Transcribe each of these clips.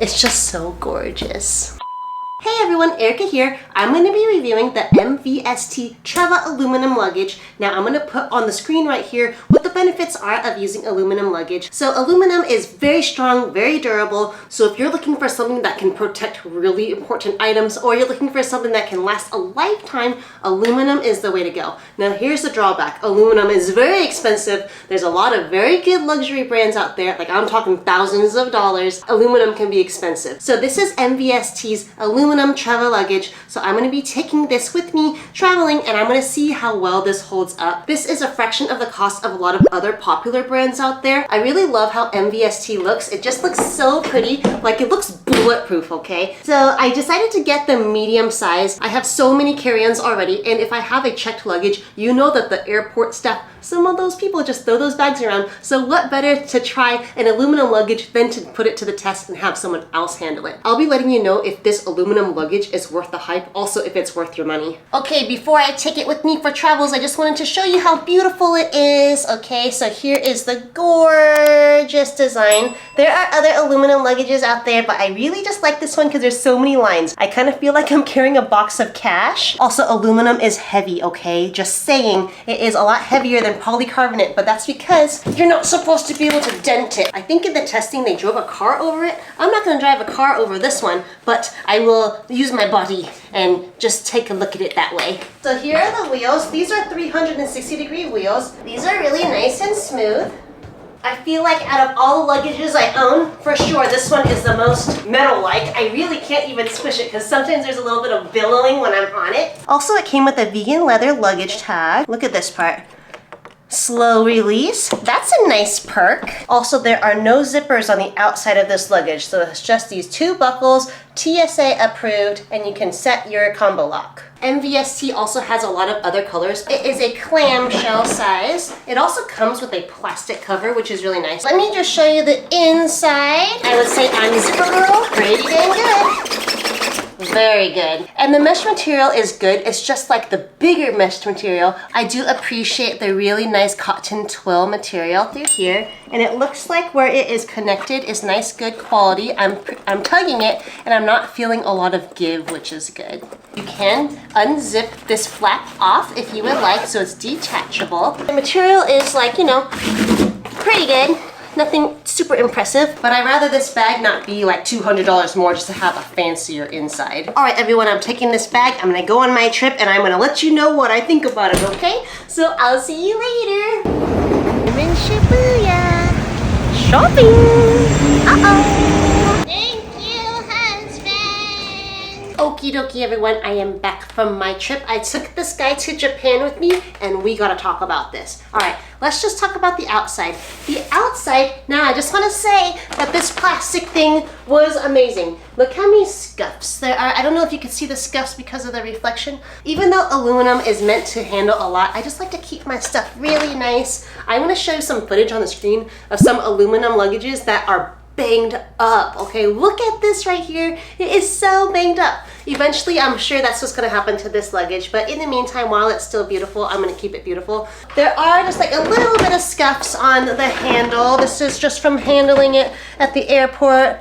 It's just so gorgeous. Hey everyone, Erica here. I'm going to be reviewing the MVST Treva Aluminum Luggage. Now I'm going to put on the screen right here what the benefits are of using aluminum luggage. So aluminum is very strong, very durable. So if you're looking for something that can protect really important items, or you're looking for something that can last a lifetime, aluminum is the way to go. Now here's the drawback. Aluminum is very expensive. There's a lot of very good luxury brands out there, like I'm talking thousands of dollars. Aluminum can be expensive. So this is MVST's aluminum Treva luggage. So I'm going to be taking this with me traveling, and I'm going to see how well this holds up. This is a fraction of the cost of a lot of other popular brands out there. I really love how MVST looks. It just looks so pretty. Like, it looks bulletproof, okay? So I decided to get the medium size. I have so many carry-ons already, and if I have a checked luggage, you know that the airport staff, some of those people just throw those bags around. So what better to try an aluminum luggage than to put it to the test and have someone else handle it. I'll be letting you know if this aluminum luggage is worth the hype, also if it's worth your money. Okay, before I take it with me for travels, I just wanted to show you how beautiful it is. Okay, so here is the gorgeous design. There are other aluminum luggages out there, but I really just like this one because there's so many lines. I kind of feel like I'm carrying a box of cash. Also, aluminum is heavy, okay? Just saying, it is a lot heavier than polycarbonate, but that's because you're not supposed to be able to dent it. I think in the testing they drove a car over it. I'm not gonna drive a car over this one, but I will use my body and just take a look at it that way. So here are the wheels. These are 360-degree wheels. These are really nice and smooth. I feel like out of all the luggages I own, for sure this one is the most metal-like. I really can't even squish it because sometimes there's a little bit of billowing when I'm on it. Also, it came with a vegan leather luggage tag. Look at this part. Slow release. That's a nice perk. Also, there are no zippers on the outside of this luggage, so it's just these two buckles, TSA approved, and you can set your combo lock. MVST also has a lot of other colors. It is a clamshell size. It also comes with a plastic cover, which is really nice. Let me just show you the inside. I would say unzippable. Pretty dang good. Very good. And the mesh material is good. It's just like the bigger mesh material. I do appreciate the really nice cotton twill material through here. And it looks like where it is connected is nice, good quality. I'm tugging it and I'm not feeling a lot of give, which is good. You can unzip this flap off if you would like, so it's detachable. The material is like, you know, pretty good. Nothing super impressive, but I'd rather this bag not be like $200 more just to have a fancier inside. All right, everyone, I'm taking this bag. I'm gonna go on my trip and I'm gonna let you know what I think about it, okay? So I'll see you later. I'm in Shibuya. Shopping. Uh-oh. Thank you, husband. Okie dokie, everyone. I am back from my trip. I took this guy to Japan with me and we gotta talk about this. All right. Let's just talk about the outside. The outside, now I just want to say that this plastic thing was amazing. Look how many scuffs there are. I don't know if you can see the scuffs because of the reflection. Even though aluminum is meant to handle a lot, I just like to keep my stuff really nice. I want to show you some footage on the screen of some aluminum luggages that are banged up. Okay, look at this right here. It is so banged up. Eventually, I'm sure that's what's gonna happen to this luggage, but in the meantime, while it's still beautiful, I'm gonna keep it beautiful. There are just like a little bit of scuffs on the handle. This is just from handling it at the airport,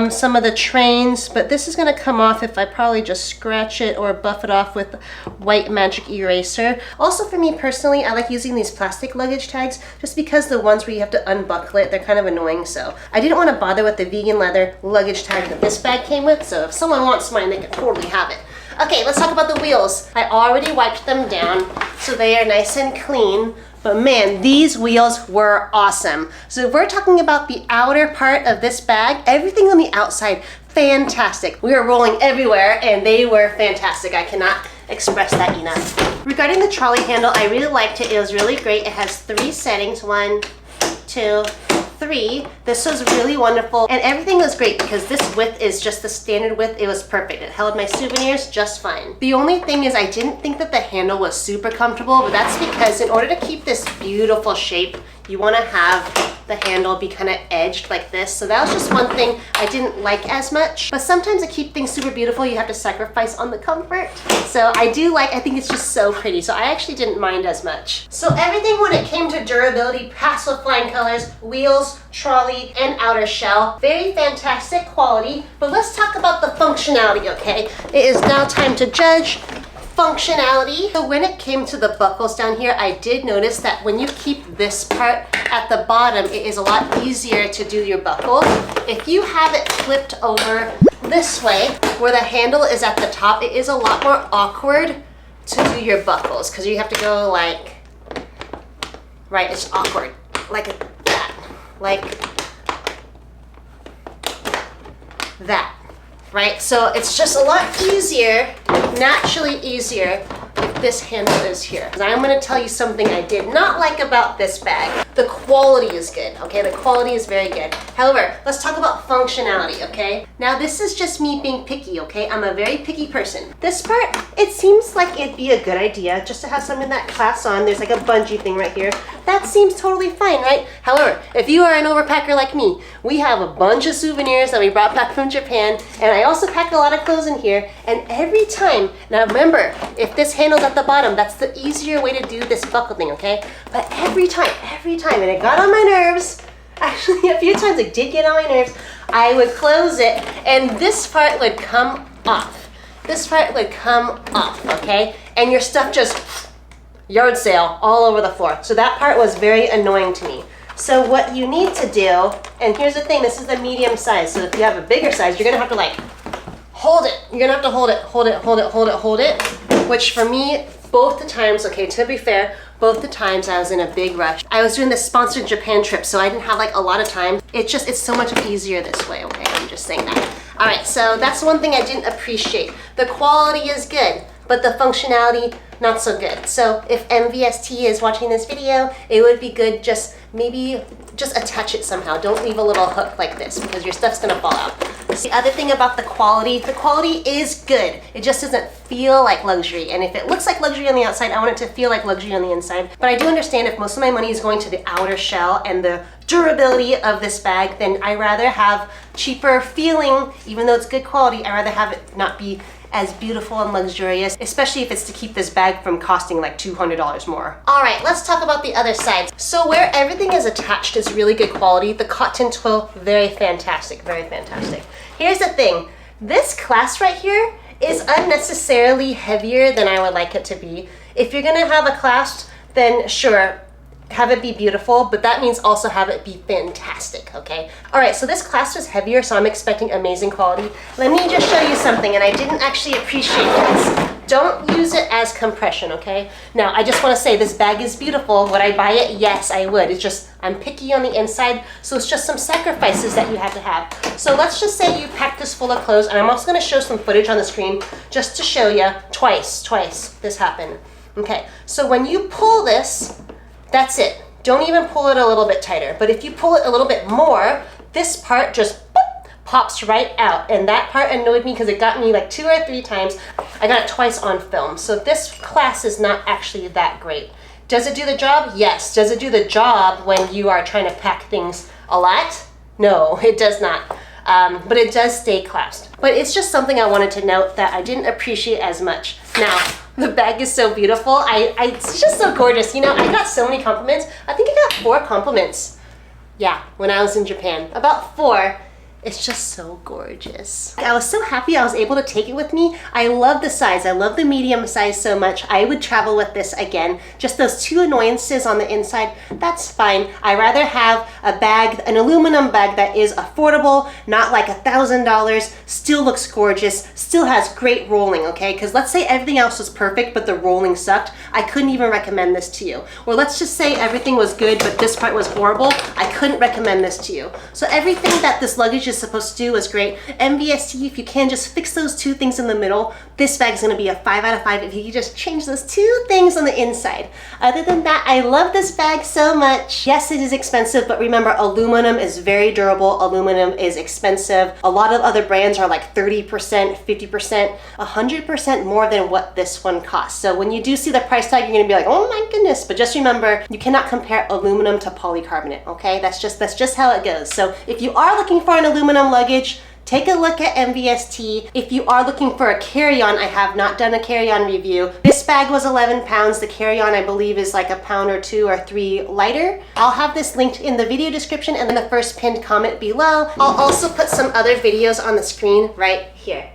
some of the trains, but this is gonna come off if I probably just scratch it or buff it off with white magic eraser. Also for me personally, I like using these plastic luggage tags just because the ones where you have to unbuckle it, they're kind of annoying, so I didn't want to bother with the vegan leather luggage tag that this bag came with, so if someone wants mine, they can totally have it. Okay, let's talk about the wheels. I already wiped them down, so they are nice and clean. But man, these wheels were awesome. So if we're talking about the outer part of this bag, everything on the outside, fantastic. We were rolling everywhere and they were fantastic. I cannot express that enough. Regarding the trolley handle, I really liked it. It was really great. It has 3 settings, 1, 2, 3. This was really wonderful and everything was great because this width is just the standard width. It was perfect. It held my souvenirs just fine. The only thing is I didn't think that the handle was super comfortable, but that's because in order to keep this beautiful shape, you want to have the handle be kind of edged like this. So that was just one thing I didn't like as much. But sometimes to keep things super beautiful, you have to sacrifice on the comfort. So I think it's just so pretty. So I actually didn't mind as much. So everything when it came to durability, passed with flying colors, wheels, trolley, and outer shell. Very fantastic quality. But let's talk about the functionality, okay? It is now time to judge functionality. So when it came to the buckles down here, I did notice that when you keep this part at the bottom, it is a lot easier to do your buckle. If you have it flipped over this way, where the handle is at the top, it is a lot more awkward to do your buckles because you have to go like, right, it's awkward, like that, like that. Right? So it's just a lot easier, naturally easier, if this handle is here. And I'm gonna tell you something I did not like about this bag. The quality is good, okay? The quality is very good. However, let's talk about functionality, okay? Now this is just me being picky, okay? I'm a very picky person. This part, it seems like it'd be a good idea just to have something that clasps on. There's like a bungee thing right here. That seems totally fine, right? However, if you are an overpacker like me, we have a bunch of souvenirs that we brought back from Japan, and I also pack a lot of clothes in here, and every time, now remember, if this handle's at the bottom, that's the easier way to do this buckle thing, okay? But every time, and it got on my nerves, actually a few times it did get on my nerves, I would close it, and this part would come off. This part would come off, okay? And your stuff just yard sale all over the floor. So that part was very annoying to me. So what you need to do, and here's the thing, this is the medium size, so if you have a bigger size, you're gonna have to like hold it. You're gonna have to hold it, which for me, both the times, okay, to be fair, both the times I was in a big rush. I was doing this sponsored Japan trip, so I didn't have like a lot of time. It's so much easier this way, okay? I'm just saying that. All right, so that's one thing I didn't appreciate. The quality is good, but the functionality, not so good. So if MVST is watching this video, it would be good maybe just attach it somehow. Don't leave a little hook like this because your stuff's gonna fall out. The other thing about the quality is good. It just doesn't feel like luxury. And if it looks like luxury on the outside, I want it to feel like luxury on the inside. But I do understand if most of my money is going to the outer shell and the durability of this bag, then I rather have cheaper feeling, even though it's good quality, I rather have it not be as beautiful and luxurious, especially if it's to keep this bag from costing like $200 more. All right, let's talk about the other side. So where everything is attached is really good quality. The cotton twill, very fantastic, very fantastic. Here's the thing, this clasp right here is unnecessarily heavier than I would like it to be. If you're gonna have a clasp, then sure, have it be beautiful, but that means also have it be fantastic, okay? All right, so this clasp is heavier, so I'm expecting amazing quality. Let me just show you something, and I didn't actually appreciate this. Don't use it as compression, okay? Now, I just wanna say this bag is beautiful. Would I buy it? Yes, I would. It's just, I'm picky on the inside, so it's just some sacrifices that you have to have. So let's just say you pack this full of clothes, and I'm also gonna show some footage on the screen just to show you twice this happened. Okay, so when you pull this, that's it. Don't even pull it a little bit tighter. But if you pull it a little bit more, this part just boop, pops right out. And that part annoyed me because it got me like 2 or 3 times. I got it twice on film. So this clasp is not actually that great. Does it do the job? Yes. Does it do the job when you are trying to pack things a lot? No, it does not. But it does stay clasped. But it's just something I wanted to note that I didn't appreciate as much. Now, the bag is so beautiful. It's just so gorgeous. You know, I got so many compliments. I think I got 4 compliments. Yeah, when I was in Japan. About 4. It's just so gorgeous. I was so happy I was able to take it with me. I love the size. I love the medium size so much. I would travel with this again. Just those 2 annoyances on the inside, that's fine. I rather have a bag, an aluminum bag that is affordable, not like $1,000, still looks gorgeous, still has great rolling, okay? Because let's say everything else was perfect, but the rolling sucked. I couldn't even recommend this to you. Or let's just say everything was good, but this part was horrible. I couldn't recommend this to you. So everything that this luggage is is supposed to do was great. MVST, if you can just fix those two things in the middle, this bag is going to be a 5 out of 5 if you just change those two things on the inside. Other than that, I love this bag so much. Yes, it is expensive, but remember, aluminum is very durable. Aluminum is expensive. A lot of other brands are like 30%, 50%, 100% more than what this one costs. So when you do see the price tag, you're going to be like, oh my goodness. But just remember, you cannot compare aluminum to polycarbonate, okay? That's just how it goes. So if you are looking for an aluminum luggage, take a look at MVST. If you are looking for a carry-on, I have not done a carry-on review. This bag was 11 pounds. The carry-on, I believe, is like a pound or 2 or 3 lighter. I'll have this linked in the video description and in the first pinned comment below. I'll also put some other videos on the screen right here.